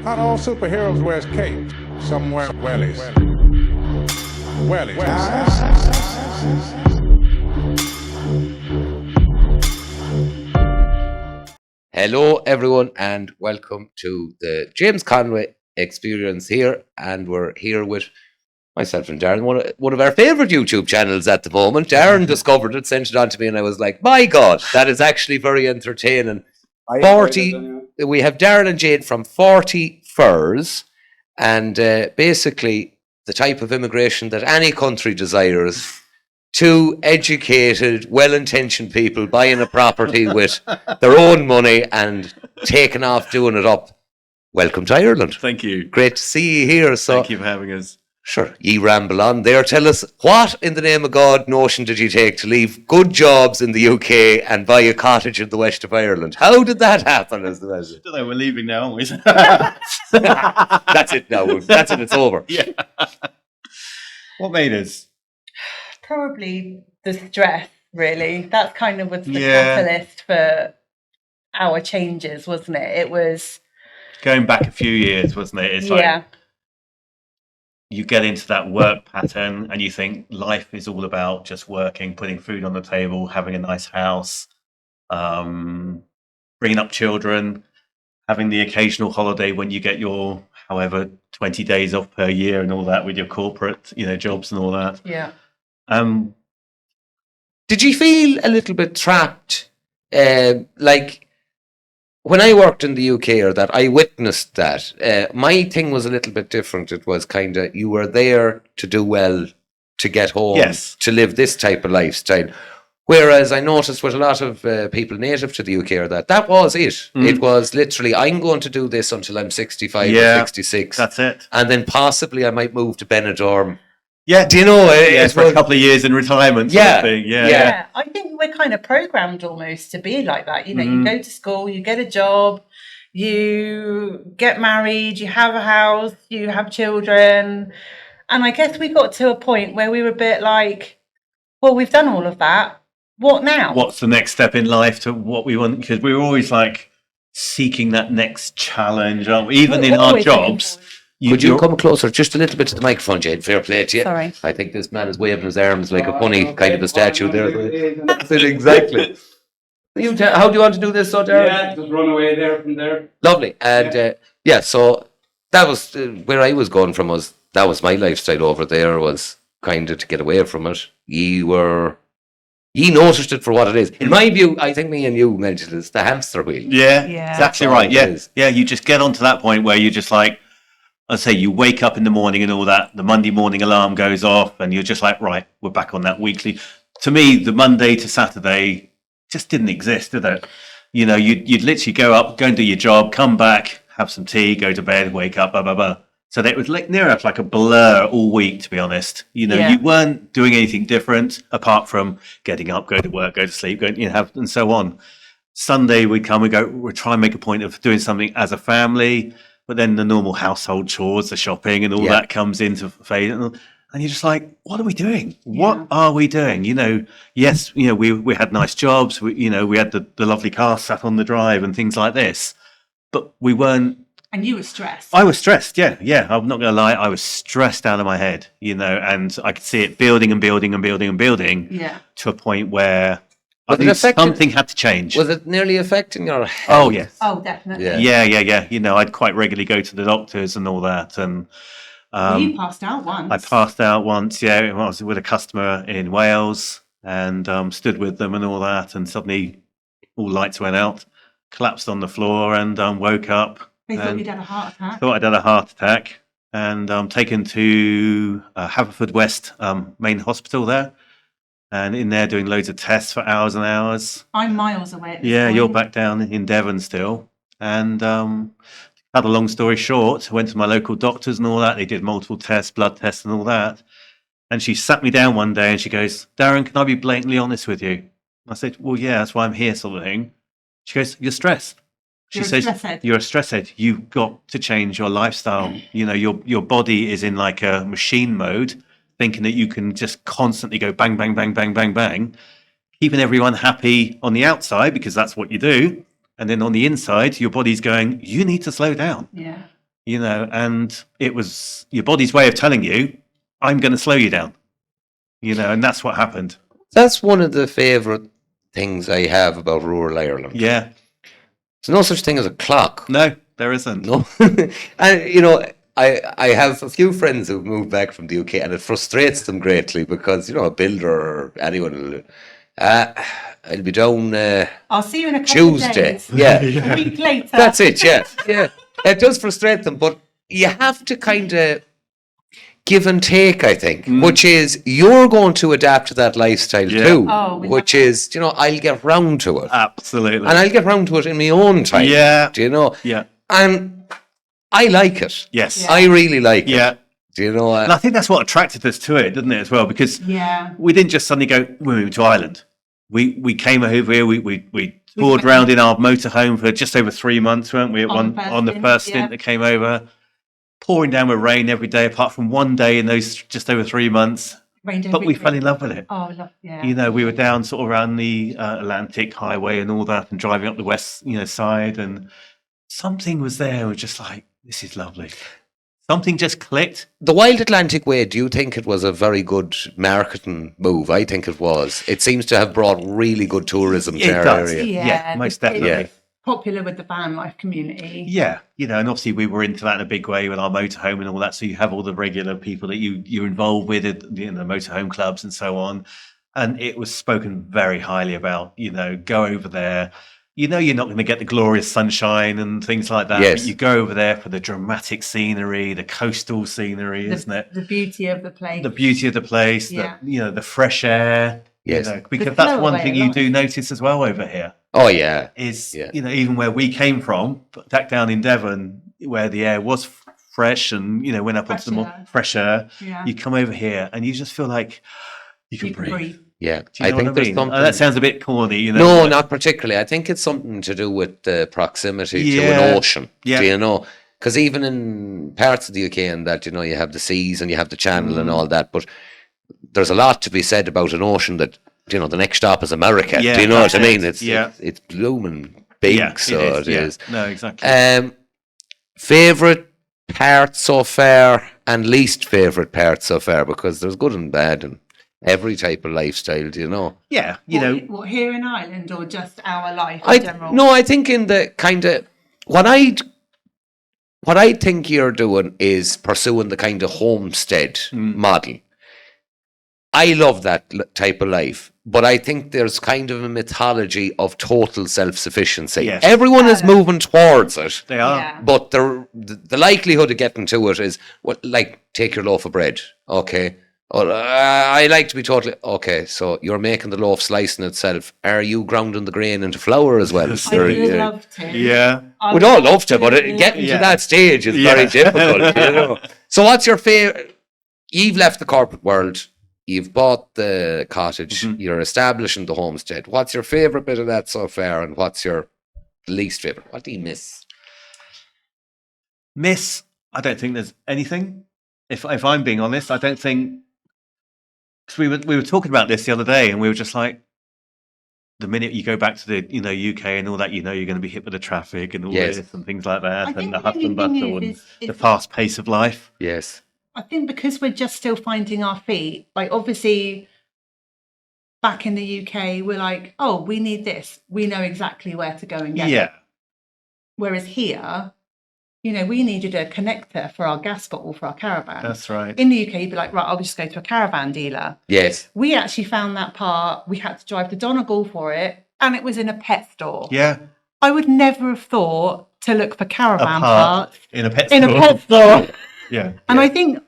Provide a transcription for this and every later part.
Not all superheroes wears capes. Some wear wellies. Wellies. Hello, everyone, and welcome to the James Conway Experience here. And we're here with myself and Darren, one of our favourite YouTube channels at the moment. Darren discovered it, sent it on to me, and I was like, my God, that is actually very entertaining. We have Darren and Jade from 40 Furs, and basically the type of immigration that any country desires. Two educated, well-intentioned people buying a property with their own money and taking off doing it up. Welcome to Ireland. Thank you. Great to see you here. So, thank you for having us. Sure, ye ramble on there. Tell us, what in the name of God notion did you take to leave good jobs in the UK and buy a cottage in the west of Ireland? How did that happen? As the measure? I don't know, we're leaving now, aren't we? That's it now. That's it, it's over. Yeah. What made us? Probably the stress, really. That kind of was the catalyst for our changes, wasn't it? It was... Going back a few years, wasn't it? It's like you get into that work pattern and you think life is all about just working, putting food on the table, having a nice house, bringing up children, having the occasional holiday when you get your, however, 20 days off per year and all that with your corporate, jobs and all that. Yeah. Did you feel a little bit trapped? Like when I worked in the UK, or that I witnessed that, my thing was a little bit different. It was kind of, you were there to do well, to get home, to live this type of lifestyle. Whereas I noticed with a lot of people native to the UK, or that was it. It was literally, I'm going to do this until I'm 65 or 66. That's it. And then possibly I might move to Benidorm. Yeah. Do you know? For a couple of years in retirement. Yeah. I think we're kind of programmed almost to be like that. You go to school, you get a job, you get married, you have a house, you have children. And I guess we got to a point where we were a bit like, well, we've done all of that. What now? What's the next step in life to what we want? Because we were always like seeking that next challenge, aren't we? Even in our jobs. Could you come closer just a little bit to the microphone, Jade? Fair play to you. Sorry. I think this man is waving his arms like a funny kind of a statue there. That's it, exactly. How do you want to do this, so Darren? Yeah, just run away there from there. Lovely. And so that was where I was going from. That was my lifestyle over there, was kind of to get away from it. You noticed it for what it is. In my view, I think me and you mentioned it's the hamster wheel. Yeah. Exactly right. Yeah, you just get onto that point where you're just like, I say, you wake up in the morning and all that, the Monday morning alarm goes off and you're just like, right, we're back on that weekly. To me, the Monday to Saturday just didn't exist, did it? You'd literally go up, go and do your job, come back, have some tea, go to bed, wake up, blah, blah, blah. So that was like near enough like a blur all week, to be honest. You weren't doing anything different apart from getting up, go to work, go to sleep, and so on. Sunday we'd try and make a point of doing something as a family. But then the normal household chores, the shopping and all that comes into phase. And you're just like, what are we doing? What are we doing? Yes, we had nice jobs. We had the lovely car sat on the drive and things like this. But we weren't. And you were stressed. I was stressed, yeah. I'm not going to lie. I was stressed out of my head, and I could see it building and building and building and building to a point where I think something had to change. Was it nearly affecting your health? Oh, yes. Oh, definitely. Yeah. I'd quite regularly go to the doctors and all that. And you passed out once. I passed out once, I was with a customer in Wales and stood with them and all that. And suddenly all lights went out, collapsed on the floor and woke up. They thought you'd had a heart attack. Thought I'd had a heart attack. And taken to Haverfordwest main hospital there. And in there doing loads of tests for hours and hours. I'm miles away. You're back down in Devon still. And cut a long story short, I went to my local doctors and all that. They did multiple tests, blood tests and all that. And she sat me down one day and she goes, Darren, can I be blatantly honest with you? I said, well, yeah, that's why I'm here, sort of thing. She goes, you're stressed. She says, you're a stress head. You've got to change your lifestyle. Your body is in like a machine mode, thinking that you can just constantly go bang, bang, bang, bang, bang, bang, keeping everyone happy on the outside because that's what you do. And then on the inside, your body's going, you need to slow down. Yeah. you know, and it was your body's way of telling you, I'm going to slow you down, you know, and that's what happened. That's one of the favourite things I have about rural Ireland. Yeah. There's no such thing as a clock. No, there isn't. No. And, you know, I have a few friends who've moved back from the UK, and it frustrates them greatly because, you know, a builder or anyone will, I'll be down I'll see you in a couple Tuesday. of days. Yeah. A week later. That's it, yeah. Yeah. It does frustrate them, but you have to kind of give and take, I think, which is you're going to adapt to that lifestyle too, which is, you know, I'll get round to it. Absolutely. And I'll get round to it in my own time. Yeah. Do you know? Yeah. And I like it. Yes. I really like it. Yeah. Do you know? And I think that's what attracted us to it, didn't it, as well? Because Yeah. we didn't just suddenly go, we're moving to Ireland. We came over here, we toured around in our motorhome for just over 3 months, weren't we? On the first stint that came over, pouring down with rain every day, apart from one day in those just over 3 months. But we fell in love with it. Oh, yeah. You know, we were down sort of around the Atlantic Highway and all that, and driving up the west, you know, side, and something was there. We're just like, this is lovely. Something just clicked. The Wild Atlantic Way, do you think it was a very good marketing move? I think it was. It seems to have brought really good tourism to our does. area. Yeah, most definitely. Yeah. Popular with the van life community. Yeah, you know, and obviously we were into that in a big way with our motorhome and all that. So you have all the regular people that you're involved with, you know, the motorhome clubs and so on. And it was spoken very highly about, you know, go over there. You know, you're not going to get the glorious sunshine and things like that. Yes. But you go over there for the dramatic scenery, the coastal scenery, isn't it? The beauty of the place. The beauty of the place, Yeah. you know, the fresh air. Yes. You know, because that's one thing you do notice as well over here. Oh, yeah. Is, Yeah. you know, even where we came from, back down in Devon, where the air was fresh and, you know, went up onto the more fresh air, Yeah. you come over here and you just feel like you can breathe. Yeah. Do you know I think what I there's mean? something... That sounds a bit corny, you know. No, not particularly. I think it's something to do with the proximity to an ocean. Yeah. Do you know? Because even in parts of the UK and that, you know, you have the seas and you have the channel and all that, but there's a lot to be said about an ocean that, you know, the next stop is America. Yeah, do you know what I that's mean? it. It's blooming big, so it is. No, exactly. Favourite part so far and least favourite part so far, because there's good and bad and every type of lifestyle, do you know? Yeah, you know. What, here in Ireland or just our life in general? No, I think in the kind of what I think you're doing is pursuing the kind of homestead model. I love that type of life, but I think there's kind of a mythology of total self-sufficiency. Yes. Everyone is moving towards it. They are. Yeah. But the likelihood of getting to it is, well, like, take your loaf of bread, okay? Or, I like to be totally, okay, so you're making the loaf slicing itself. Are you grounding the grain into flour as well? I would love to. Yeah. I We'd would all love to, but absolutely getting Yeah. to that stage is Yeah. very difficult, you know? So what's your favorite? You've left the corporate world. You've bought the cottage. You're establishing the homestead. What's your favourite bit of that so far, and what's your least favourite? What do you miss? I don't think there's anything. If I'm being honest, I don't think, because we were talking about this the other day, and we were just like, the minute you go back to the UK and all that, you're going to be hit with the traffic and all Yes. this and things like that, I think and the the hustle and only thing bustle and is the fast pace of life. Yes. I think because we're just still finding our feet, like obviously back in the UK, we're like, oh, we need this. We know exactly where to go and get it. Whereas here, we needed a connector for our gas bottle for our caravan. That's right. In the UK, you'd be like, right, I'll just go to a caravan dealer. Yes. We actually found that part. We had to drive to Donegal for it, and it was in a pet store. Yeah. I would never have thought to look for caravan parts in a pet in store. a pet store. Yeah. And I think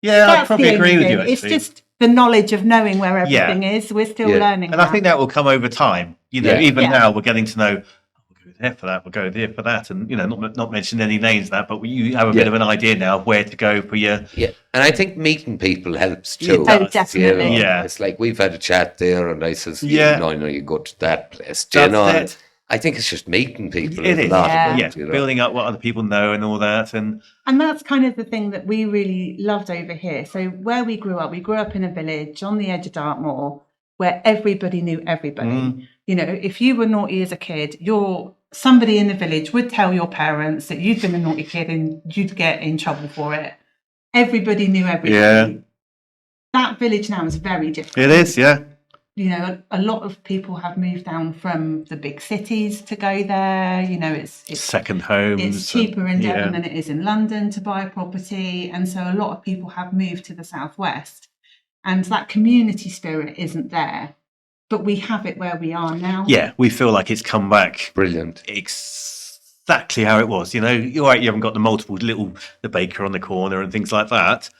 I probably agree with you, actually. It's just the knowledge of knowing where everything is. We're still learning. And I think that will come over time. Even now we're getting to know, we'll go there for that, we'll go there for that. And, not mention any names of that, but you have a bit of an idea now of where to go for your... Yeah. And I think meeting people helps too. It does. Oh, definitely. Yeah. It's like we've had a chat there and I says, no, you go to that place. Do That's you know? it. I think it's just meeting people. It is. A lot Yeah. of Yeah, it, building up what other people know and all that. And that's kind of the thing that we really loved over here. So where we grew up in a village on the edge of Dartmoor where everybody knew everybody. If you were naughty as a kid, your somebody in the village would tell your parents that you'd been a naughty kid and you'd get in trouble for it. Everybody knew everything. Yeah. That village now is very different. It is, yeah. You know, a lot of people have moved down from the big cities to go there. You know, it's Second homes. It's cheaper in Devon yeah. than it is in London to buy a property. And so a lot of people have moved to the southwest. And that community spirit isn't there. But we have it where we are now. Yeah, we feel like it's come back Brilliant. exactly how it was. You know, you're right, you haven't got the baker on the corner and things like that.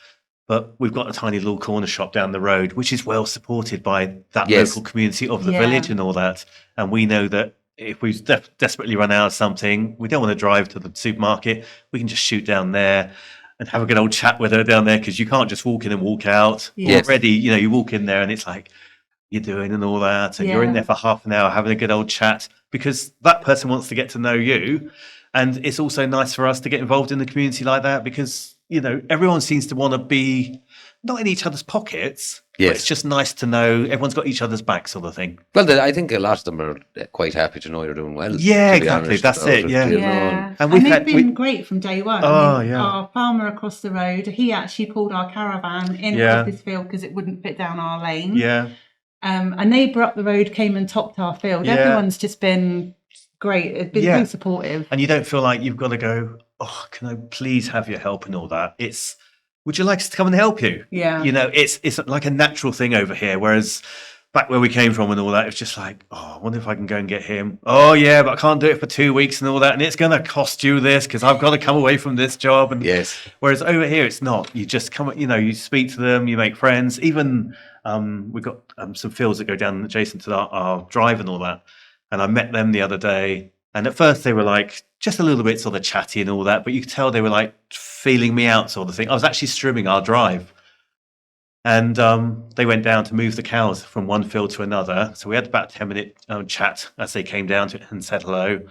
But we've got a tiny little corner shop down the road, which is well supported by that Yes. local community of the Yeah. village and all that. And we know that if we desperately run out of something, we don't want to drive to the supermarket. We can just shoot down there and have a good old chat with her down there, because you can't just walk in and walk out. Yes. Already, you know, you walk in there and it's like, you're doing and all that. And you're in Yeah. there for half an hour having a good old chat, because that person wants to get to know you. And it's also nice for us to get involved in the community like that, because, you know, everyone seems to want to be not in each other's pockets. Yes. But it's just nice to know everyone's got each other's back, sort of thing. Well, I think a lot of them are quite happy to know you're doing well. Yeah, to be exactly. honest That's about it, yeah. you know. Yeah, And and we've they've had- been great from day one. Oh, I mean, yeah. Our farmer across the road, he actually pulled our caravan in Yeah. off his field because it wouldn't fit down our lane. Yeah. A neighbour up the road came and topped our field. Yeah. Everyone's just been great. It's been Yeah. so supportive. And you don't feel like you've got to go, oh, can I please have your help and all that? It's, would you like us to come and help you? Yeah. You know, it's like a natural thing over here. Whereas back where we came from and all that, it's just like, oh, I wonder if I can go and get him. Oh, yeah, but I can't do it for 2 weeks and all that. And it's going to cost you this because I've got to come away from this job. And Yes. whereas over here, it's not. You just come, you know, you speak to them, you make friends. Even we've got some fields that go down adjacent to our drive and all that. And I met them the other day. And at first they were like just a little bit sort of chatty and all that. But you could tell they were like feeling me out sort of thing. I was actually strimming our drive. And they went down to move the cows from one field to another. So we had about a 10-minute chat as they came down to and said hello. And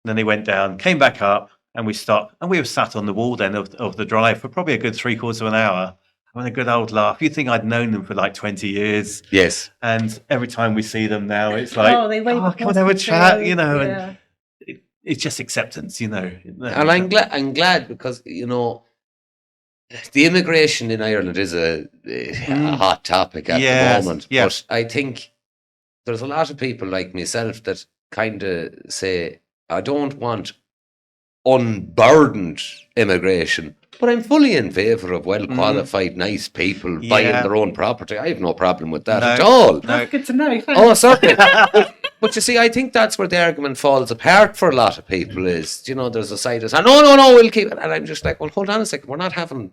then they went down, came back up, and we stopped. And we were sat on the wall then of the drive for probably a good 3/4 of an hour, having a good old laugh. You'd think I'd known them for like 20 years. Yes. And every time we see them now, it's like, Oh, they wave come across and have a the chat, road, you know. yeah. And it's just acceptance, you know. And I'm glad because, you know, the immigration in Ireland is a hot topic at Yes, the moment. yeah. But I think there's a lot of people like myself that kind of say, I don't want unburdened immigration, but I'm fully in favour of well-qualified, nice people buying Yeah. their own property. I have no problem with that No. at all. No. That's good to know. Thanks. Oh, certainly. But you see, I think that's where the argument falls apart for a lot of people is, you know, there's a side that's, no, we'll keep it. And I'm just like, well, hold on a second. We're not having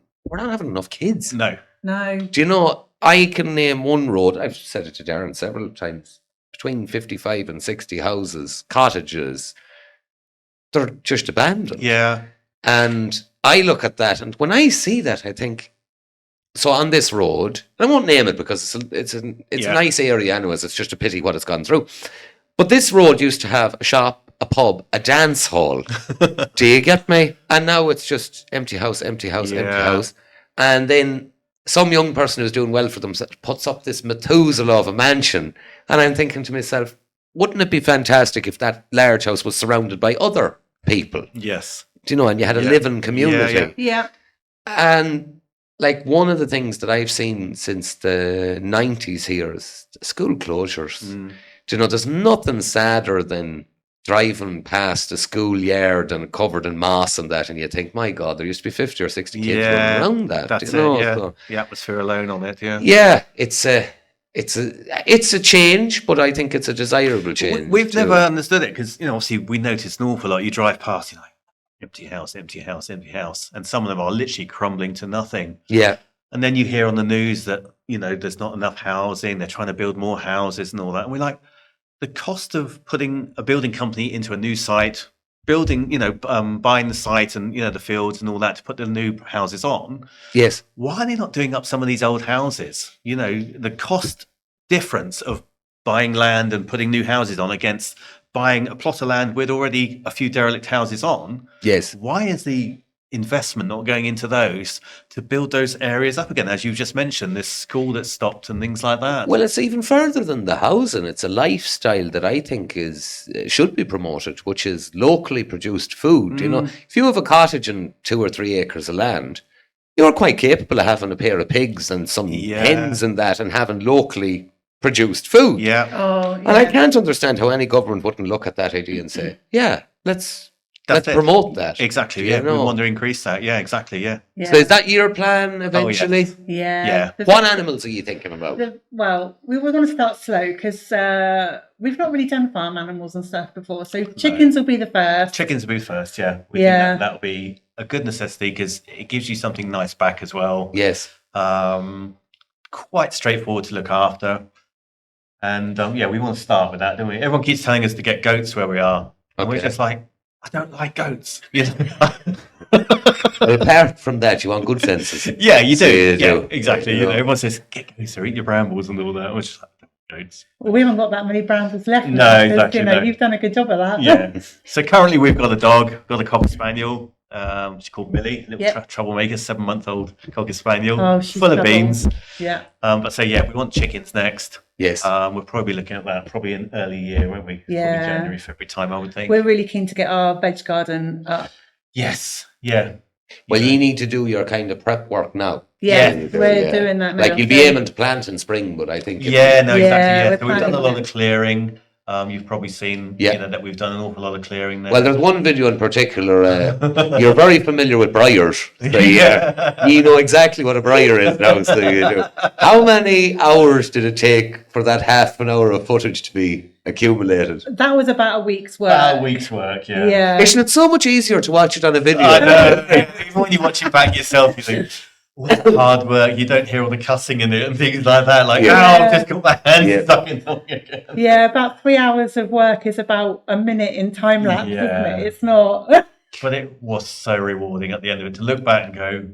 enough kids. No. No. Do you know, I can name one road, I've said it to Darren several times, between 55 and 60 houses, cottages, they're just abandoned. Yeah. And I look at that, and when I see that, I think, so on this road, and I won't name it because it's a Yeah. nice area anyways, it's just a pity what it's gone through. But this road used to have a shop, a pub, a dance hall. Do you get me? And now it's just empty house, empty house, empty Yeah. house. And then some young person who's doing well for themselves puts up this Methuselah of a mansion. And I'm thinking to myself, wouldn't it be fantastic if that large house was surrounded by other people? Yes. Do you know, and you had a Yeah. living community. Yeah. Yeah. And like one of the things that I've seen since the 90s here is school closures. Do you know, there's nothing sadder than driving past a schoolyard and covered in moss and that, and you think, my God, there used to be 50 or 60 kids running around that. That's do you know? it. Yeah. So, The atmosphere alone on it. Yeah. yeah, it's a change, but I think it's a desirable change. We've too. never understood it because, you know, obviously we notice an awful lot. You drive past, you're like, empty house, empty house, empty house. And some of them are literally crumbling to nothing. Yeah, And then you hear on the news that, you know, there's not enough housing. They're trying to build more houses and all that. And we're like, the cost of putting a building company into a new site, building, you know, buying the site and, you know, the fields and all that to put the new houses on. yes, Why are they not doing up some of these old houses? You know, the cost difference of buying land and putting new houses on against buying a plot of land with already a few derelict houses on. yes. Why is the investment not going into those to build those areas up again, as you've just mentioned, this school that stopped and things like that. Well, it's even further than the housing. It's a lifestyle that I think should be promoted, which is locally produced food. You know, if you have a cottage and 2 or 3 acres of land, you're quite capable of having a pair of pigs and some hens and that, and having locally produced food. Yeah. Oh, And I can't understand how any government wouldn't look at that idea and say, yeah, let's promote that. Exactly. Do Yeah. you know? We want to increase that. Yeah, exactly. Yeah. So is that your plan eventually? Yeah. What animals are you thinking about? Well, we were going to start slow because we've not really done farm animals and stuff before. So chickens will be the first. Chickens will be first. Yeah. We think that'll be a good necessity because it gives you something nice back as well. Yes. Quite straightforward to look after. And we want to start with that, don't we? Everyone keeps telling us to get goats where we are. And we're just like, I don't like goats. But apart from that, you want good fences. Yeah, you do. So you do. Exactly. You know. Everyone says, get goats or eat your brambles and all that. We're just like, goats. Well, we haven't got that many brambles left. No, now, 'cause, exactly, You know, no. you've done a good job of that. Yeah. So currently we've got a dog, got a Cocker Spaniel. She's called Millie, a little troublemaker, 7-month-old Cocker Spaniel, Oh, she's full of trouble. beans. Yeah. We want chickens next. Yes. We're probably looking at that probably in early year, won't we? Yeah. Probably January, February time, I would think. We're really keen to get our veg garden up. Yes. Yeah. Well, you need to do your kind of prep work now. Yeah, Yeah. we're doing that now. Like you'll be aiming to plant in spring, but I think Yeah, no, exactly. Yeah. we're So we've done a planning lot it. of clearing. You've probably seen that we've done an awful lot of clearing there. Well, there's one video in particular. You're very familiar with briars. So you know exactly what a briar is now. So you do. How many hours did it take for that half an hour of footage to be accumulated? That was about a week's work. About a week's work, yeah. Yeah. Isn't it so much easier to watch it on a video? I know. Even when you watch it back yourself, you think, what hard work. You don't hear all the cussing in it and things like that. Like, I've just got my hands stuck in something again. Yeah, about 3 hours of work is about a minute in time lapse, isn't it? It's not. But it was so rewarding at the end of it to look back and go,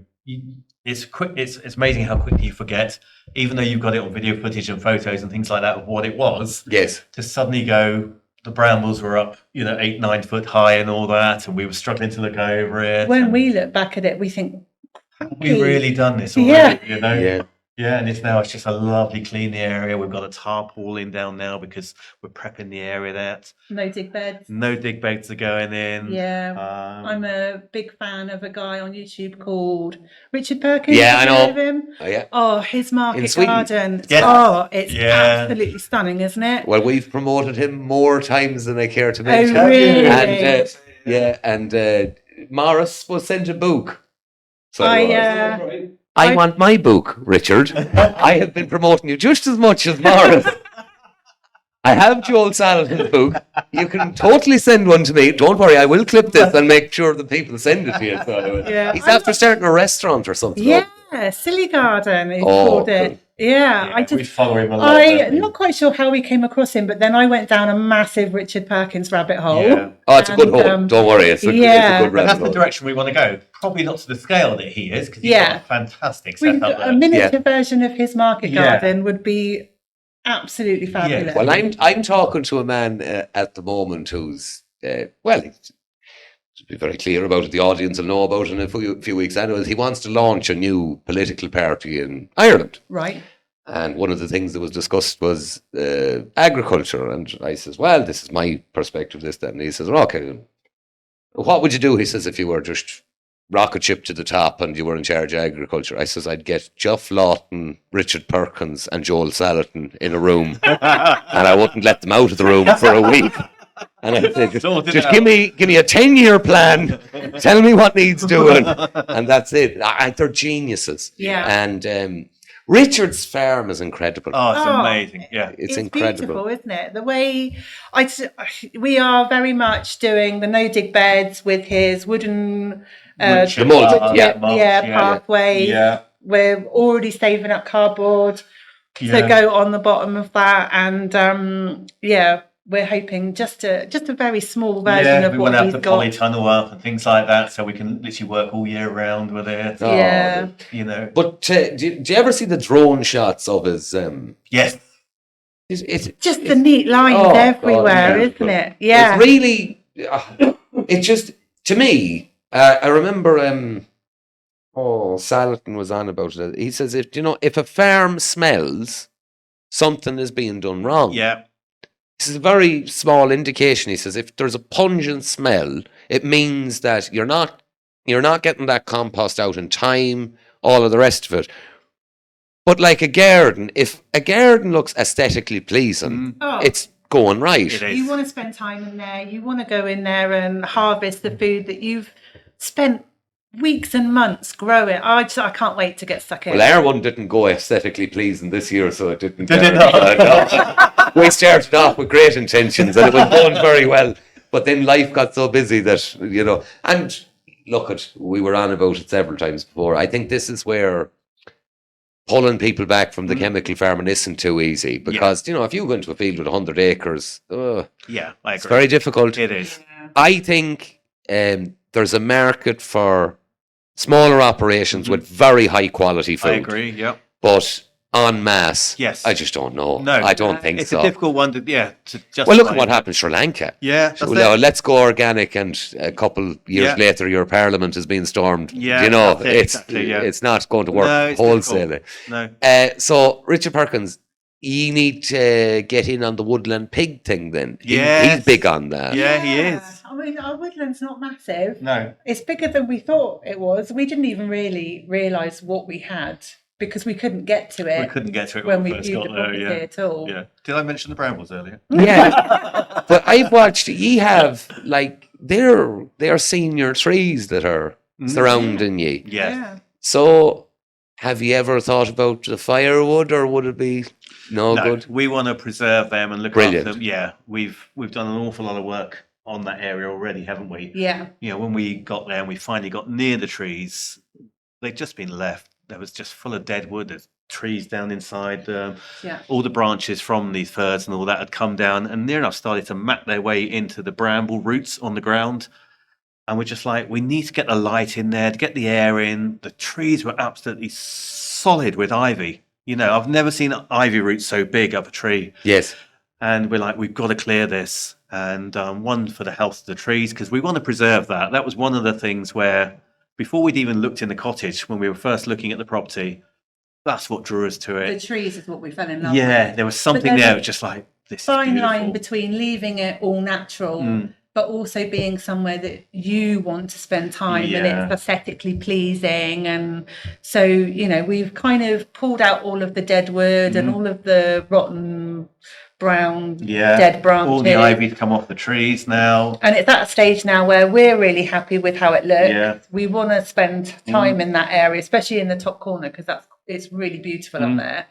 it's quick. It's amazing how quickly you forget, even though you've got it on video footage and photos and things like that of what it was. Yes. To suddenly go, the brambles were up, 8-9 foot high and all that, and we were struggling to look over it. When we look back at it, we think, we've really done this already, Yeah. Yeah, and it's just a lovely clean area. We've got a tarpaulin down now because we're prepping the area that no dig beds. no dig beds are going in. Yeah. I'm a big fan of a guy on YouTube called Richard Perkins. Yeah, I Have you know. heard of him? Oh, yeah. Oh, his In market Sweden. garden. Yeah. Oh, it's Yeah. absolutely stunning, isn't it? Well, we've promoted him more times than I care to Oh, mention. really? And Morris was sent a book. So I I want my book, Richard. I have been promoting you just as much as Morris. I have Joel Salatin's book. You can totally send one to me. Don't worry, I will clip this and make sure that people send it to you. So, Yeah. he's after starting a restaurant or something. Yeah, Silly Garden, he Oh, called it. cool. Yeah, I we just, follow him a lot. don't we? I'm not quite sure how we came across him, but then I went down a massive Richard Perkins rabbit hole. Yeah. Oh, it's a good And, hole. Don't worry, it's a yeah. good But that's rabbit the hole. direction we want to go. Probably not to the scale that he is, because he's Yeah. got a fantastic We've setup got a there. miniature version of his market Yeah. garden would be absolutely fabulous. Well, I'm talking to a man at the moment who's to be very clear about it, the audience will know about it in a few weeks. Anyways, he wants to launch a new political party in Ireland. Right. And one of the things that was discussed was agriculture. And I says, well, this is my perspective, this, that. And he says, okay, what would you do? He says, if you were just rocket ship to the top and you were in charge of agriculture. I says, I'd get Geoff Lawton, Richard Perkins and Joel Salatin in a room. And I wouldn't let them out of the room for a week. And I said, just give me a 10-year plan. Tell me what needs doing. And that's it. They're geniuses. Yeah. And Richard's farm is incredible. Oh, it's Oh. amazing. Yeah. It's incredible. Beautiful, isn't it? The way we are very much doing the no dig beds with his wooden Wood chip, mould, pathway. Yeah. We're already saving up cardboard to Yeah. go on the bottom of that, and we're hoping just a very small version Yeah, of we what want to have he's the got. polytunnel up and things like that, so we can literally work all year round with it. Oh, Yeah. But do you ever see the drone shots of his? Yes. It's Just the neat lines Oh, God, everywhere, yeah. isn't it? Yeah. It's really. It just, to me, I remember Salatin was on about it. He says, if a farm smells, something is being done wrong. Yeah. This is a very small indication. He says, if there's a pungent smell, it means that you're not getting that compost out in time, all of the rest of it. But like a garden, if a garden looks aesthetically pleasing, it's going right. It is. You want to spend time in there. You want to go in there and harvest the food that you've spent weeks and months growing. I can't wait to get stuck in. Well, our one didn't go aesthetically pleasing this year, so it didn't. Did it not? We started off with great intentions, and it was going very well. But then life got so busy that And look, we were on about it several times before. I think this is where pulling people back from the chemical farming isn't too easy, because if you go into a field with 100 acres, I agree. it's very difficult. It is. I think there's a market for smaller operations with very high quality food. I agree. Yep. But en masse, Yes. I just don't know. No, I don't think it's so. a difficult one to justify. Well, look at what happened in Sri Lanka. Yeah, that's Well, it. let's go organic, and a couple years later, your parliament is being stormed. Yeah, that's it, exactly, it's not going to work No, it's wholesale. No. So, Richard Perkins, you need to get in on the Woodland pig thing then. Yes. He's big on that. Yeah, he is. I mean, our woodland's not massive. No. It's bigger than we thought it was. We didn't even really realise what we had because we couldn't get to it. We couldn't get to it when we first viewed got the there. property Yeah. at all. Yeah. Did I mention the brambles earlier? Yeah. But I've watched, ye have, like, they're senior trees that are surrounding ye. Yes. So, have you ever thought about the firewood, or would it be no good? We want to preserve them and look Brilliant. after them. Yeah, we've done an awful lot of work on that area already, haven't we? Yeah. When we got there and we finally got near the trees, they'd just been left. There was just full of dead wood. There's trees down inside. All the branches from these firs and all that had come down and near enough started to map their way into the bramble roots on the ground. And we're just like, we need to get the light in there, to get the air in. The trees were absolutely solid with ivy. I've never seen ivy roots so big up a tree. Yes. And we're like, we've got to clear this. And one, for the health of the trees, because we want to preserve that. That was one of the things where, before we'd even looked in the cottage, when we were first looking at the property, that's what drew us to The it. trees is what we fell in love with. Yeah, there was something there, just like, this is Fine beautiful. line between leaving it all natural, but also being somewhere that you want to spend time and it's aesthetically pleasing. And so, we've kind of pulled out all of the dead wood and all of the rotten brown dead branches. All the ivy's come off the trees now. And it's at a stage now where we're really happy with how it looks. Yeah. We want to spend time in that area, especially in the top corner, because it's really beautiful up there.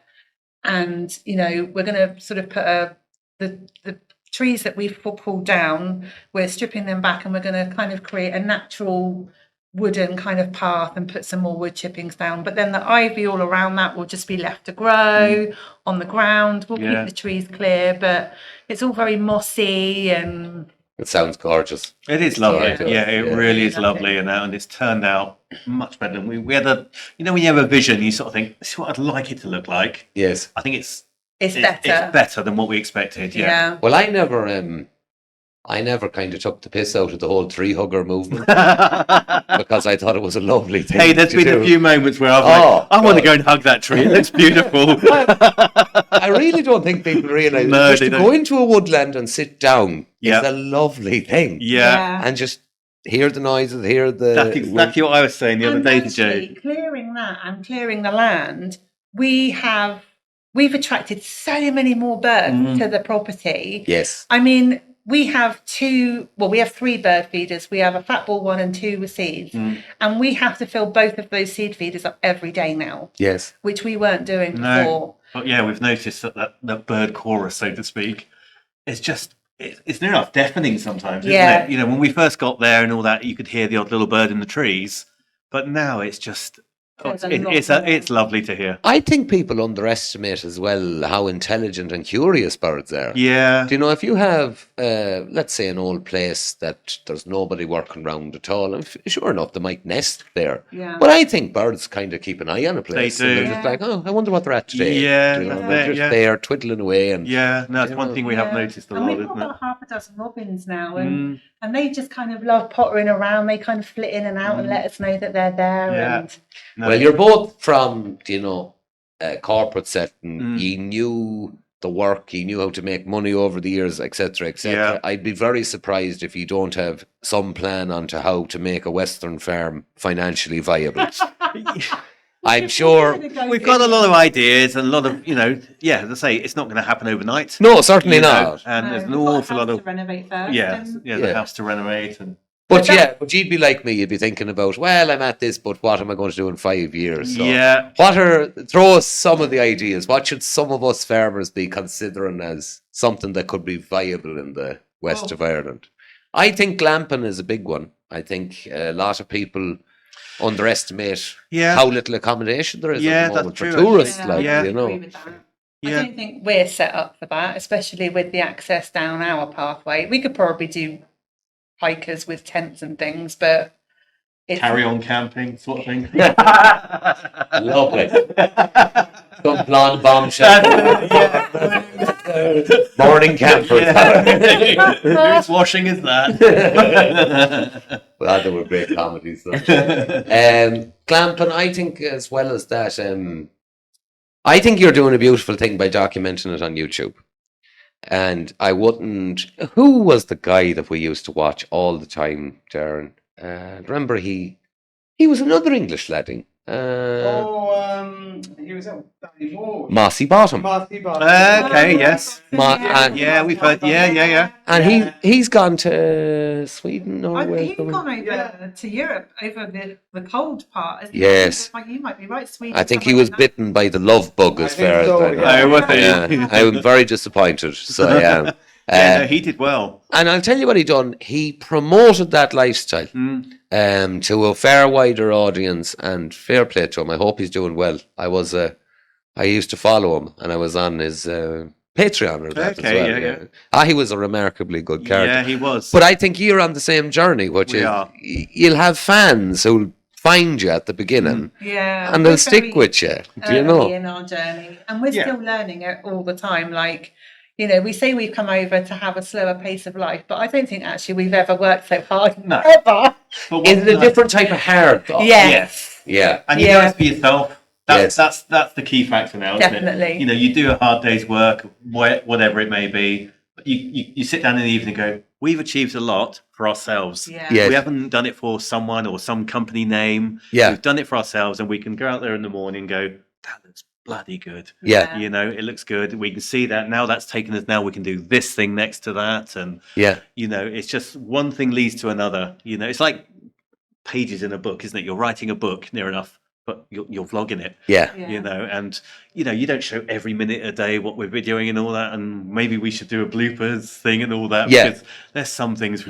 And we're going to sort of put the trees that we've pulled down, we're stripping them back, and we're going to kind of create a natural wooden kind of path and put some more wood chippings down. But then the ivy all around that will just be left to grow on the ground. We'll keep the trees clear, but it's all very mossy and... It sounds gorgeous. It is lovely. Yeah. It really is lovely, and it's turned out much better than we had. When you have a vision, you sort of think, this is what I'd like it to look like. Yes. I think it's better. It's better than what we expected. Yeah. Well, I never kind of took the piss out of the whole tree hugger movement because I thought it was a lovely thing. Hey, there's been a few moments where I've I want to go and hug that tree. It looks beautiful. I really don't think people realise No, to go into a woodland and sit down is a lovely thing. Yeah. And just hear the noises, hear the... That's exactly what I was saying the other day to actually, Jade. clearing that and clearing the land, we've attracted so many more birds to the property. Yes. I mean, we have three bird feeders. We have a fat ball one and two with seeds. And we have to fill both of those seed feeders up every day now. Yes. Which we weren't doing before. No. But yeah, we've noticed that bird chorus, so to speak, it's just, it's near enough deafening sometimes, isn't it? When we first got there and all that, you could hear the odd little bird in the trees. But now it's just... it's lovely to hear. I think people underestimate as well how intelligent and curious birds are. Yeah. Do you know, if you have, let's say, an old place that there's nobody working around at all, and sure enough, they might nest there. Yeah. But I think birds kind of keep an eye on a place. They do. And they're just like, I wonder what they're at today. Yeah, You know, that's they're it, just there twiddling away. And Yeah, no, it's one thing we have noticed a and lot, we've got isn't it? about half a dozen robins now, and And they just kind of love pottering around. They kind of flit in and out and let us know that they're there. Yeah. And Well, you're both from, corporate setting. You knew the work, you knew how to make money over the years, etc., etc. Yeah. I'd be very surprised if you don't have some plan onto how to make a Western farm financially viable. I'm sure. We've got a lot of ideas and a lot of, as I say, it's not going to happen overnight. No, certainly not. And there's an we've got a awful lot house of to renovate first. the house to renovate. And But you'd be like me. You'd be thinking about, well, I'm at this, but what am I going to do in 5 years? So throw us some of the ideas. What should some of us farmers be considering as something that could be viable in the west of Ireland? I think glamping is a big one. I think a lot of people underestimate how little accommodation there is at the moment for tourists. I agree with that. I don't think we're set up for that, especially with the access down our pathway. We could probably do hikers with tents and things, but it's carry on camping sort of thing. Lovely. Some blonde bombshell. Morning campers. Whose washing is that? Well, there were great comedies. Though. Glamping, I think, as well as that, I think you're doing a beautiful thing by documenting it on YouTube. And I wouldn't. Who was the guy that we used to watch all the time, Darren? Remember, he was another English ladding. He was at Moore. Mossy Bottom. Okay, yes. We've heard. Yeah. And he's gone to Sweden, Norway. He's gone over to Europe, over the cold part. Isn't Yes. You might be right, Sweden. I think he was bitten by the love bug as far as I know. I'm very disappointed. So yeah. He did well. And I'll tell you what he done. He promoted that lifestyle to a far wider audience, and fair play to him. I hope he's doing well. I used to follow him, and I was on his Patreon or that as well. He was a remarkably good character. Yeah, he was. But I think you're on the same journey, which is you'll have fans who'll find you at the beginning, and they'll stick with you. Do you know? In our journey, and we're still learning it all the time. Like, we say we've come over to have a slower pace of life, but I don't think actually we've ever worked so hard ever. Is it a different type of hard? Yes. Yeah. And you know it's for yourself. That's the key factor now, isn't Definitely. it? You do a hard day's work, whatever it may be, but you sit down in the evening and go, we've achieved a lot for ourselves. Yeah. Yes. We haven't done it for someone or some company name. Yeah. We've done it for ourselves, and we can go out there in the morning and go, that looks bloody good. Yeah. It looks good. We can see that now. That's taken us. Now we can do this thing next to that, and it's just one thing leads to another. It's like pages in a book, isn't it? You're writing a book near enough, but you're vlogging it. And you don't show every minute a day what we're videoing and all that, and maybe we should do a bloopers thing and all that. Because there's some things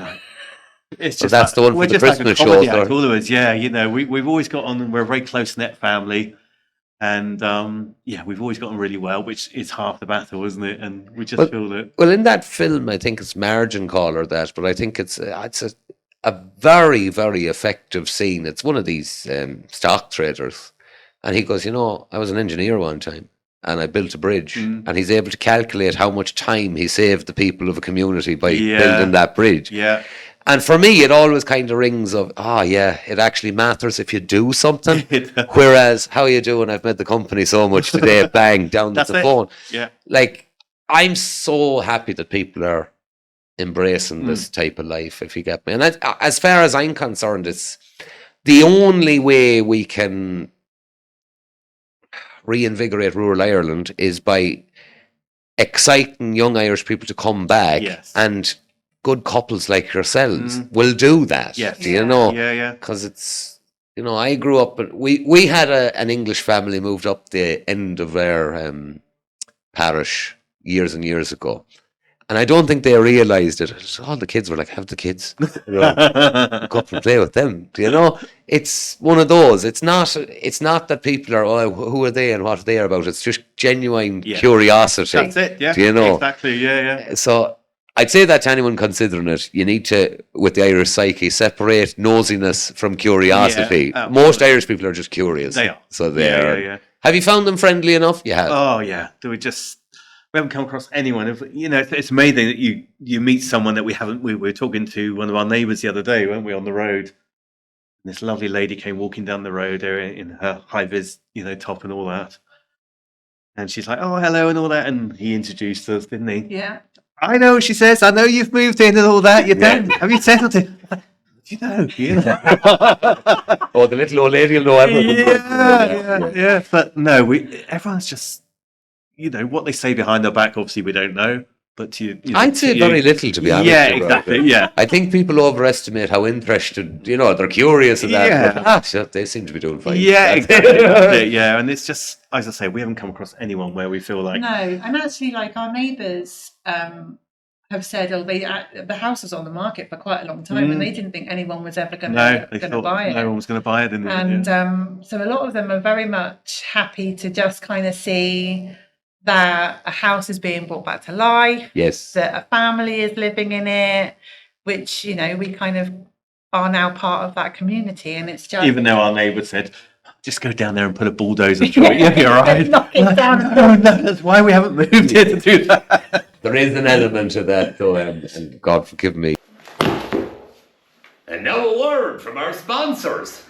it's just that's the one for the Christmas show. All of us, we've always got on. We're a very close knit family. And we've always gotten really well, which is half the battle, isn't it? And we just feel that. Well, in that film, I think it's Margin Call or that, but I think it's a very, very effective scene. It's one of these stock traders, and he goes, I was an engineer one time, and I built a bridge, and he's able to calculate how much time he saved the people of a community by building that bridge. Yeah. And for me, it always kind of rings of, it actually matters if you do something. Whereas, how are you doing? I've made the company so much today, bang, down to the phone. Yeah. Like, I'm so happy that people are embracing this type of life, if you get me. And as far as I'm concerned, it's the only way we can reinvigorate rural Ireland is by exciting young Irish people to come back and good couples like yourselves will do that. Yes. Do you know? Yeah. Because it's, I grew up, we had an English family moved up the end of our parish years and years ago. And I don't think they realised it. So all the kids were like, have the kids. Go up and play with them. Do you know? It's one of those. It's not that people are, who are they and what are they about? It's just genuine curiosity. That's it, yeah. Do you know? Exactly, yeah. So I'd say that to anyone considering it, you need to, with the Irish psyche, separate nosiness from curiosity. Most Irish people are just curious. They are. So they are. Yeah. Have you found them friendly enough? You have. Oh, yeah. They were just... We haven't come across anyone. It's amazing that you meet someone that we haven't. We were talking to one of our neighbours the other day, weren't we, on the road? And this lovely lady came walking down the road there in her high vis, top and all that. And she's like, "Oh, hello," and all that. And he introduced us, didn't he? Yeah. I know, she says. I know you've moved in and all that. You don't. Have you settled in? You know. Oh, the little old lady will know everything. Yeah. But no, everyone's just, what they say behind their back. Obviously, we don't know. But I'd say very little, to be honest. Yeah, exactly. Yeah. I think people overestimate how interested, they're curious in that. Yeah. But, shit, they seem to be doing fine. Yeah, exactly. Yeah, and it's just, as I say, we haven't come across anyone where we feel like... No, and actually, like, our neighbours have said, the house was on the market for quite a long time, and they didn't think anyone was ever going to buy it. No one was going to buy it. And so a lot of them are very much happy to just kind of see that a house is being brought back to life. Yes. That a family is living in it, which, we kind of are now part of that community. And it's just... Even though our neighbour said, just go down there and put a bulldozer through it. You'll be all right. Knock it down. No, that's why we haven't moved here to do that. There is an element of that, though, and God forgive me. And now a word from our sponsors.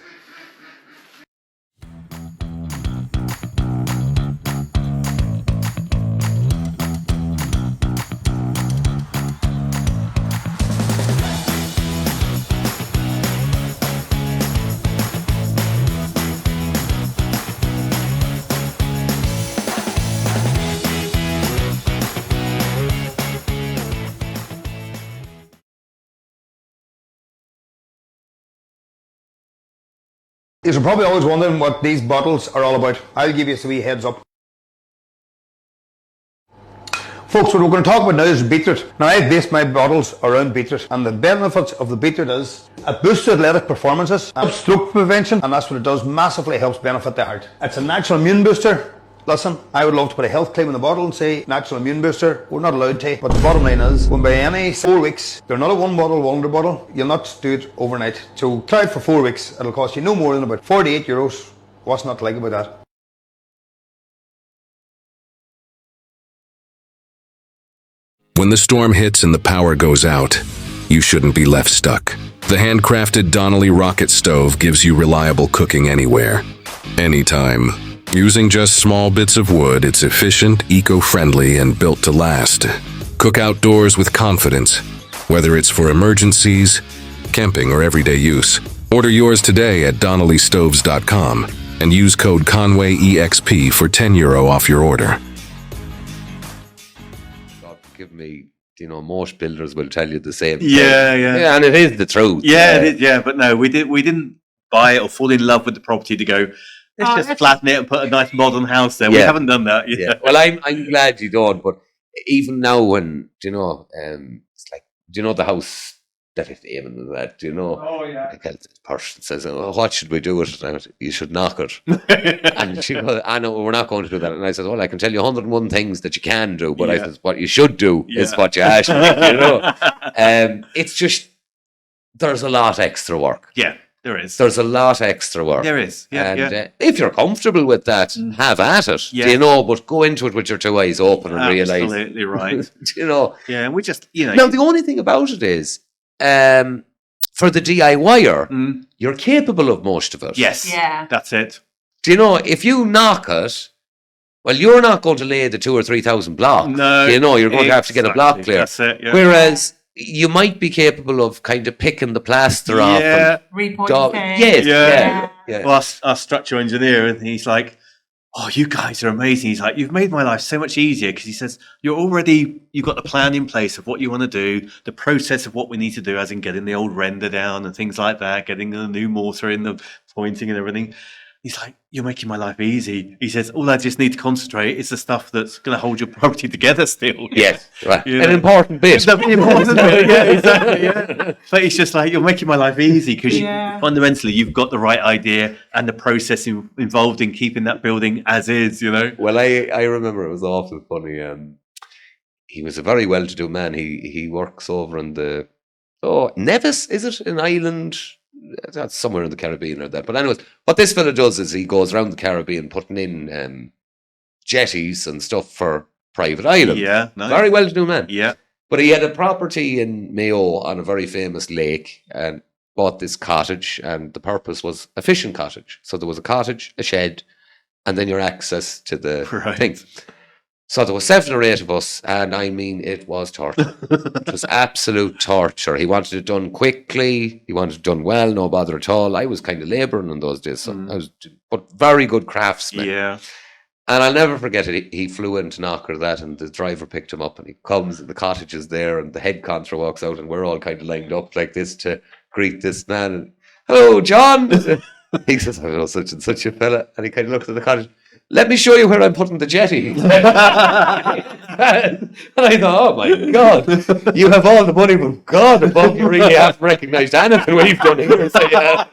You're probably always wondering what these bottles are all about. I'll give you a wee heads up. Folks, what we're going to talk about now is beetroot. Now, I've based my bottles around beetroot, and the benefits of the beetroot is it boosts athletic performances, helps stroke prevention, and that's what it does, massively helps benefit the heart. It's a natural immune booster. Listen, I would love to put a health claim in the bottle and say natural immune booster. We're not allowed to, but the bottom line is, when by any 4 weeks, they're not a one wonder bottle, you'll not do it overnight. So try it for 4 weeks, it'll cost you no more than about €48. What's not to like about that? When the storm hits and the power goes out, you shouldn't be left stuck. The handcrafted Donnelly rocket stove gives you reliable cooking anywhere, anytime. Using just small bits of wood, it's efficient, eco-friendly, and built to last. Cook outdoors with confidence, whether it's for emergencies, camping, or everyday use. Order yours today at donnellystoves.com and use code ConwayEXP for €10 off your order. God forgive me, most builders will tell you the same thing. Yeah, and it is the truth. Yeah, it is, yeah, but no, we didn't buy it or fall in love with the property to go, let's just flatten it and put a nice modern house there. We haven't done that. Yeah. Well, I'm glad you don't, but even now when, it's like, the house that is aiming at that, Oh, yeah. like the person says, what should we do with it? You should knock it. And she goes, I know, we're not going to do that. And I said, well, I can tell you 101 things that you can do, but I said, what you should do is what you actually, it's just, there's a lot extra work. Yeah. There is. There's a lot extra work. There is. Yeah. And if you're comfortable with that, have at it. Yeah. But go into it with your two eyes open and realise. Absolutely right. Yeah, and we just, Now, the only thing about it is, for the DIYer, you're capable of most of it. Yes. Yeah. That's it. If you knock it, well, you're not going to lay the 2,000 or 3,000 blocks. No. You're going to have to get a block clear. That's it. Yeah. Whereas you might be capable of kind of picking the plaster off. Yeah. Repointing. Well, our structural engineer, and he's like, oh, you guys are amazing. He's like, you've made my life so much easier, because he says, you've got the plan in place of what you want to do, the process of what we need to do, as in getting the old render down and things like that, getting the new mortar in, the pointing and everything. He's like, you're making my life easy. He says, all I just need to concentrate is the stuff that's going to hold your property together still. Yes, right. An important bit. The important bit, yeah, exactly, yeah. But it's just like, you're making my life easy, because fundamentally you've got the right idea and the process involved in keeping that building as is, Well, I remember it was awful funny. He was a very well-to-do man. He works over in the Nevis, is it, in Ireland? That's somewhere in the Caribbean or that. But anyways, what this fella does is he goes around the Caribbean putting in jetties and stuff for private island. Yeah, nice. Very well-to-do man. Yeah. But he had a property in Mayo on a very famous lake and bought this cottage, and the purpose was a fishing cottage. So there was a cottage, a shed, and then your access to the Right. thing. So there was 7 or 8 of us, and I mean, it was torture. It was absolute torture. He wanted it done quickly. He wanted it done well, no bother at all. I was kind of labouring in those days, so I was, but very good craftsman. Yeah. And I'll never forget it. He flew into Knocker that, and the driver picked him up, and he comes, and the cottage is there, and the head contra walks out, and we're all kind of lined up like this to greet this man. And, hello, John. He says, I know such and such a fella. And he kind of looks at the cottage. Let me show you where I'm putting the jetty. And I thought, oh my God, you have all the money from God above. You really haven't recognised anything we've done here. So, yeah.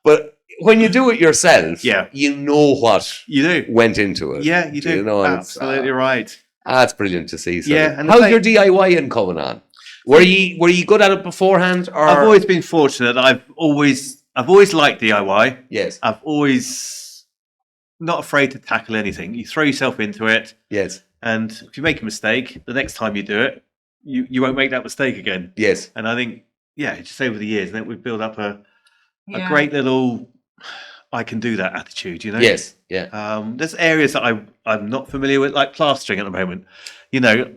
But when you do it yourself, you know what you do went into it. Yeah, you do. You know, absolutely right. That's brilliant to see. So Yeah, and how's your DIYing coming on? Were you good at it beforehand? Or? I've always been fortunate. I've always liked DIY. Yes. I've always not afraid to tackle anything. You throw yourself into it. Yes. And if you make a mistake, the next time you do it, you won't make that mistake again. Yes. And I think, just over the years, then we've built up a great little I can do that attitude, you know? Yes. Yeah. There's areas that I'm not familiar with, like plastering at the moment. You know,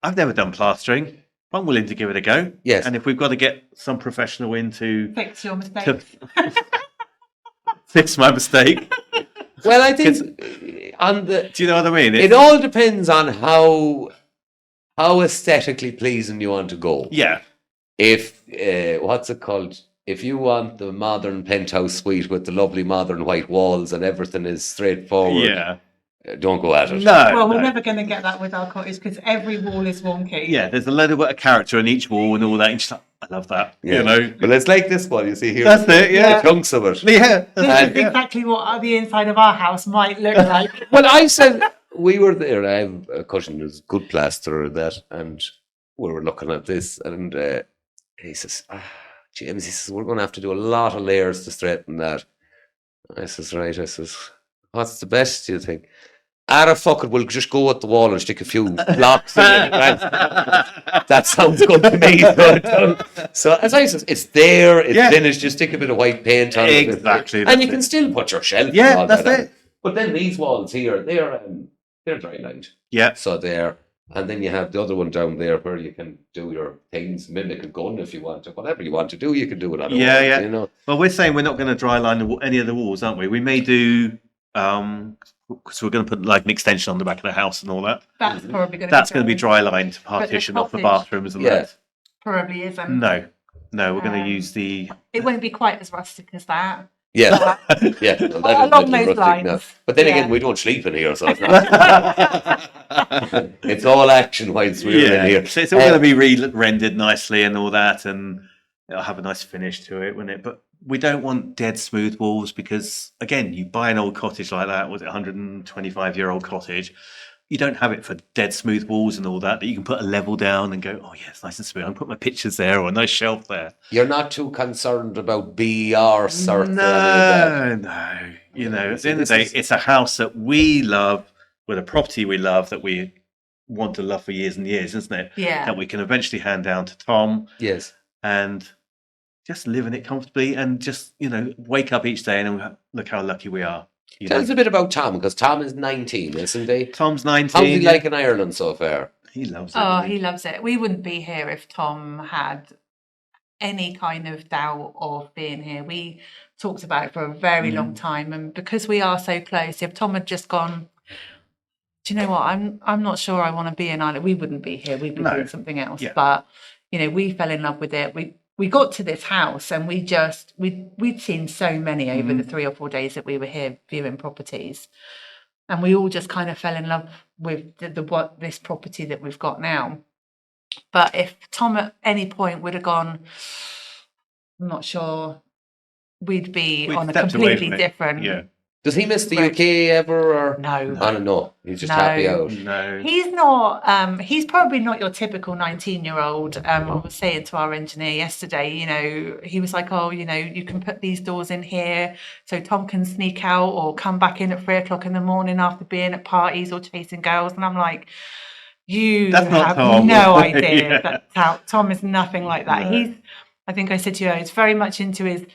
I've never done plastering. I'm willing to give it a go. Yes. And if we've got to get some professional in to Fix your mistakes. fix my mistake. Well, I think on the. Do you know what I mean? It all depends on how aesthetically pleasing you want to go. Yeah. If what's it called? If you want the modern penthouse suite with the lovely modern white walls and everything is straightforward, don't go at it. No. Well, we're never going to get that with our cottage because every wall is wonky. Yeah, there's a little bit of character in each wall and all that. And just like, I love that. Yeah. You know. But it's like this one you see here. That's it. Yeah. The chunks of it. Yeah. This is exactly what the inside of our house might look like. Well, I said we were there. I have a cousin who's a good plasterer of that, and we were looking at this, and he says, James, he says, we're going to have to do a lot of layers to straighten that. I says, right. I says, what's the best, do you think? Fuck it, we'll just go at the wall and stick a few blocks in it. That sounds good to me. So, as I said, it's there, it's finished, just stick a bit of white paint on it. Exactly. And you can still put your shelf Yeah, on that's that. it. But then these walls here, they're dry lined. Yeah. So there. And then you have the other one down there where you can do your things, mimic a gun if you want to. Whatever you want to do, you can do it on a wall. You know? Well, we're saying we're not going to dry line any of the walls, aren't we? We may do, because we're going to put like an extension on the back of the house and all that. That's probably going to That's going to be dry lined to partition off the bathrooms and that. Probably isn't. No, we're going to use the. It won't be quite as rustic as that. Yeah, yeah. No, that along is those rustic lines. now. But then again, we don't sleep in here, so it's not. It's all action whilst we're in here. So it's all going to be re-rendered nicely and all that, and it'll have a nice finish to it, won't it? But we don't want dead smooth walls because, again, you buy an old cottage like that, was it 125-year-old cottage? You don't have it for dead smooth walls and all that you can put a level down and go, oh yeah, it's nice and smooth. I can put my pictures there or a nice shelf there. You're not too concerned about BR cert. No. You know, at the end of the day, it's a house that we love, with a property we love, that we want to love for years and years, isn't it? Yeah. That we can eventually hand down to Tom. Yes. And just live in it comfortably and just, you know, wake up each day and look how lucky we are. Tell us a bit about Tom, because Tom is 19, isn't he? Tom's 19. How's he like in Ireland so far? He loves it. Oh, he loves it. We wouldn't be here if Tom had any kind of doubt of being here. We talked about it for a very long time, and because we are so close, if Tom had just gone, do you know what, I'm not sure I want to be in Ireland, we wouldn't be here. We'd be doing something else. Yeah. But, you know, we fell in love with it. We got to this house and we'd seen so many over the 3 or 4 days that we were here viewing properties, and we all just kind of fell in love with this property that we've got now. But if Tom at any point would have gone, I'm not sure, we'd be on a completely different Does he miss the Right. UK ever? Or? No. I don't know. He's just No. happy out. No. He's not. He's probably not your typical 19-year-old. I was saying to our engineer yesterday, you know, he was like, "Oh, you know, you can put these doors in here, so Tom can sneak out or come back in at 3 o'clock in the morning after being at parties or chasing girls." And I'm like, "You That's not have Tom. no idea Yeah. that Tom is nothing like that. No. I think I said to you, he's very much into his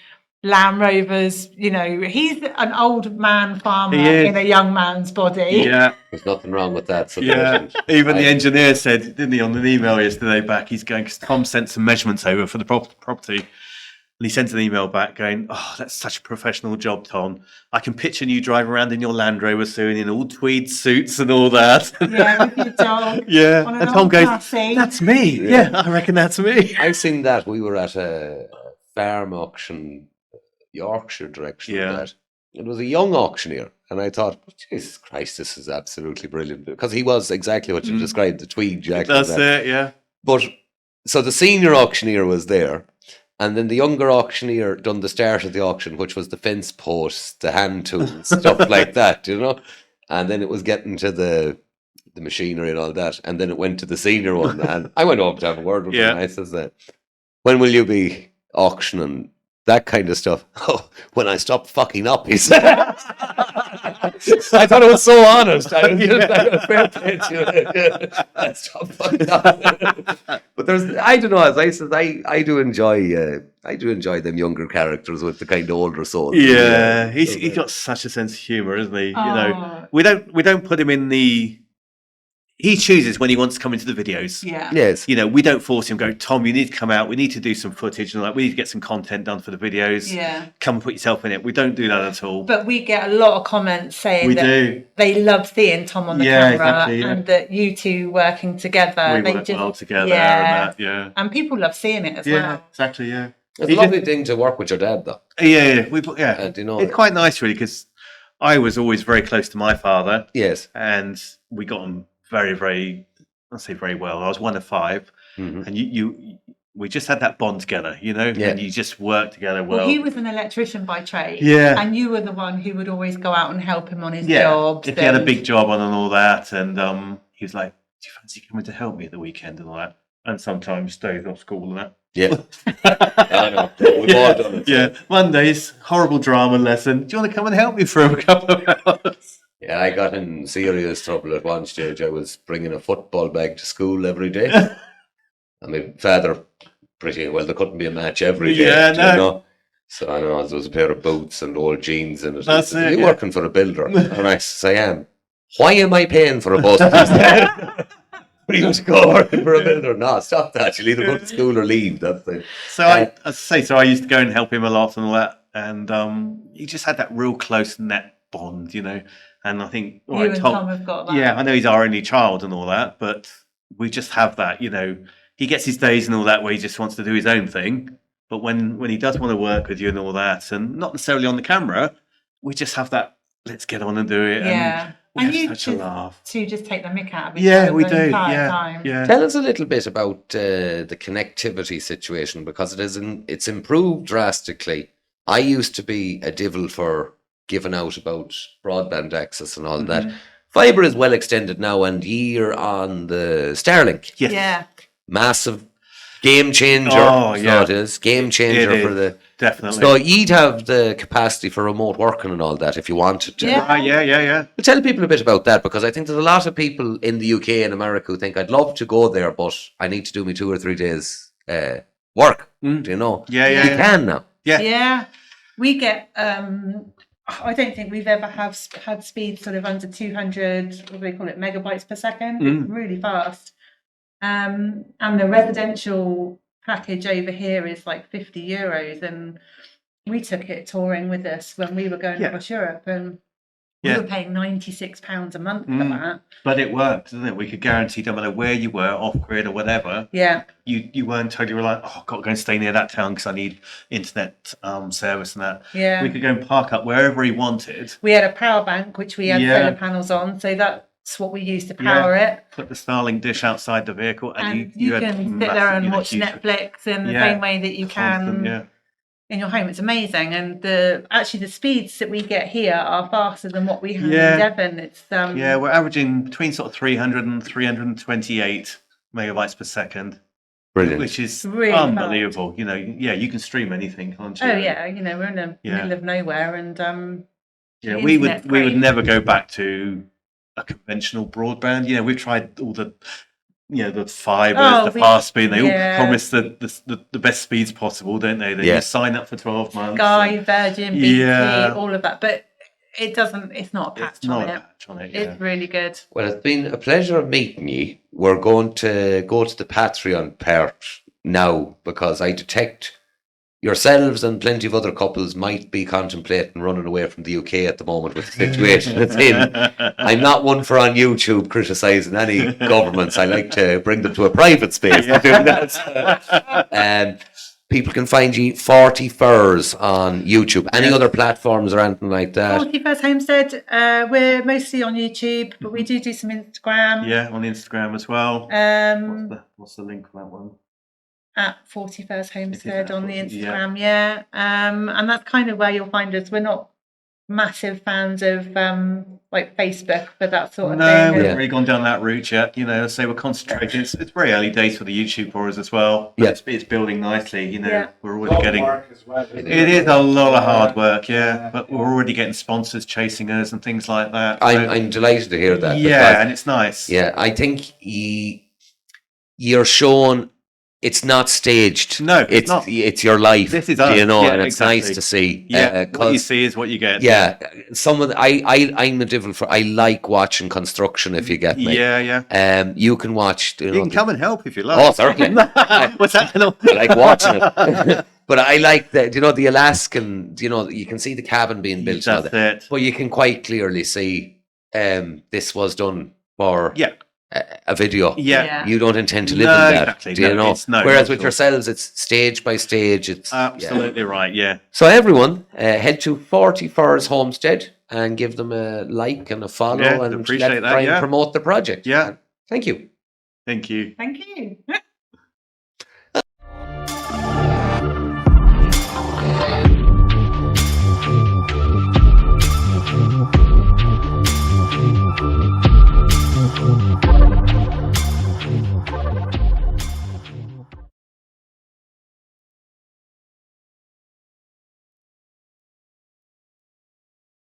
Land Rovers. You know, he's an old man farmer He is. in a young man's body." Yeah. There's nothing wrong with that. Yeah, even the engineer said, didn't he, on an email yesterday back, he's going, because Tom sent some measurements over for the property, and he sent an email back going, "Oh, that's such a professional job, Tom. I can picture you driving around in your Land Rover soon in all tweed suits and all that." Yeah, with your dog. Yeah, On an and Tom old goes, classy. "That's me. Yeah, I reckon that's me." I've seen that. We were at a farm auction, Yorkshire direction. Yeah. Of that. It was a young auctioneer, and I thought, Jesus Christ, this is absolutely brilliant, because he was exactly what you described, the tweed jacket. That's it, yeah. But so the senior auctioneer was there, and then the younger auctioneer done the start of the auction, which was the fence posts, the hand tools, stuff like that, you know. And then it was getting to the machinery and all that, and then it went to the senior one, and I went over to have a word with him. And I says, "When will you be auctioning that kind of stuff?" "Oh, when I stop fucking up," he said. I thought it was so honest. I was just like a fair play to you. I stop fucking up. But there's, I don't know, as I said, I do enjoy them younger characters with the kind of older souls. Yeah, he's got such a sense of humour, isn't he? You know, we don't put him in the. He chooses when he wants to come into the videos. Yeah. Yes. You know, we don't force him. Go, "Tom, you need to come out. We need to do some footage and all that. We need to get some content done for the videos. Yeah. Come and put yourself in it." We don't do that at all. But we get a lot of comments saying We that do. they love seeing Tom on the Yeah, camera exactly, yeah. and that you two working together. We work well together. And that, yeah. And people love seeing it as Yeah, well. exactly. Yeah. It's a lovely thing to work with your dad, though. Yeah. You know, It's quite nice, really, because I was always very close to my father. Yes. And we got on very, very. I'll say very well. I was one of 5, and we just had that bond together, you know, and you just work together well. Well, he was an electrician by trade, yeah, and you were the one who would always go out and help him on his yeah. jobs. If he had a big job on and all that, and he was like, "Do you fancy coming to help me at the weekend and all that?" And sometimes stays off school and that. Yeah, I know. We've all done it. Yeah, Mondays, horrible drama lesson. "Do you want to come and help me for a couple of hours?" Yeah, I got in serious trouble at one stage. I was bringing a football bag to school every day. And my father, pretty well, there couldn't be a match every day. Yeah, you know? So I know there was a pair of boots and old jeans in it. That's Are it. you working for a builder? And I said, "I am." "Why am I paying for a bus?" For you to go working for a builder? No, stop that. You'll either go to school or leave. That's it. So I used to go and help him a lot and all that, and he just had that real close net bond, you know. And I think You and Tom have got that. Yeah, I know he's our only child and all that, but we just have that, you know. He gets his days and all that where he just wants to do his own thing, but when he does want to work with you and all that, and not necessarily on the camera, we just have that. Let's get on and do it. Yeah. And we you have such a laugh. to just take the mick out of it. Yeah, we do. The entire time. Yeah. Tell us a little bit about the connectivity situation, because it's improved drastically. I used to be a devil for giving out about broadband access and all that. Fibre is well extended now, and you're on the Starlink. Yes. Yeah. Massive game changer. Oh, yeah. So it is. Game changer It for is, the... definitely. So you'd have the capacity for remote working and all that if you wanted to. Yeah. Yeah. But tell people a bit about that, because I think there's a lot of people in the UK and America who think, "I'd love to go there, but I need to do me 2 or 3 days work." Do you know? Yeah. You can now. Yeah. Yeah. We get, I don't think we've ever had speed sort of under 200, what do they call it, megabytes per second. It's really fast. And the residential package over here is like €50, and we took it touring with us when we were going across Europe, and we were paying £96 a month for that. But it worked, didn't it? We could guarantee no matter where you were, off grid or whatever. Yeah. You weren't totally reliant. "Oh, I've got to go and stay near that town because I need internet service and that." Yeah. We could go and park up wherever he wanted. We had a power bank, which we had Yeah. solar panels on, so that's what we used to power it. Put the Starlink dish outside the vehicle, And you you had can sit there and watch huge- Netflix in the Yeah. same way that you constant, can yeah. in your home. It's amazing, and the speeds that we get here are faster than what we have Yeah. in Devon. It's Yeah, we're averaging between sort of 300 and 328 megabytes per second, Brilliant. which is Really unbelievable. You know, yeah, you can stream anything, can't you? oh yeah, you know, we're in the middle of nowhere, and Yeah, the we internet's would great. never go back to a conventional broadband. You know, we've tried all the the fibers, the fast speed. They all promise the best speeds possible, don't they? Then you sign up for 12 months. Sky, Virgin, BT, all of that, but it doesn't. It's not a patch on it. It's really good. Well, it's been a pleasure meeting you. We're going to go to the Patreon part now because I detect yourselves and plenty of other couples might be contemplating running away from the UK at the moment with the situation it's in. I'm not one for on YouTube criticising any governments. I like to bring them to a private space. People can find you 40 Furs on YouTube. Any other platforms or anything like that? 40 First Homestead. We're mostly on YouTube, but we do some Instagram. Yeah, on Instagram as well. What's the link for that one? At 41st Homestead on the Instagram, yeah. And that's kind of where you'll find us. We're not massive fans of like Facebook for that sort of thing. No, we haven't really gone down that route yet. You know, so we're concentrating. It's very early days for the YouTube for us as well. Yeah. It's building nicely. You know, we're already getting. It is a lot of hard work, yeah. But we're already getting sponsors chasing us and things like that. I'm delighted to hear that. Yeah, and it's nice. Yeah, I think you're showing. It's not staged. No, it's not. It's your life. This is us. You know, yeah, and it's exactly. nice to see. Yeah, what you see is what you get. Yeah, I'm a devil for. I like watching construction. If you get me. Yeah. You can watch. You can come and help if you like. Oh, certainly. What's that? I like watching it. But I like the the Alaskan. You can see the cabin being built. That's it. But you can quite clearly see this was done for. Yeah. A video. Yeah. You don't intend to live in that. Exactly. Do you know? No, whereas with yourselves, it's stage by stage. It's absolutely right. Yeah. So everyone, head to 40 Furs Homestead and give them a like and a follow, and appreciate that. Try and promote the project. Yeah. Thank you. Thank you. Thank you.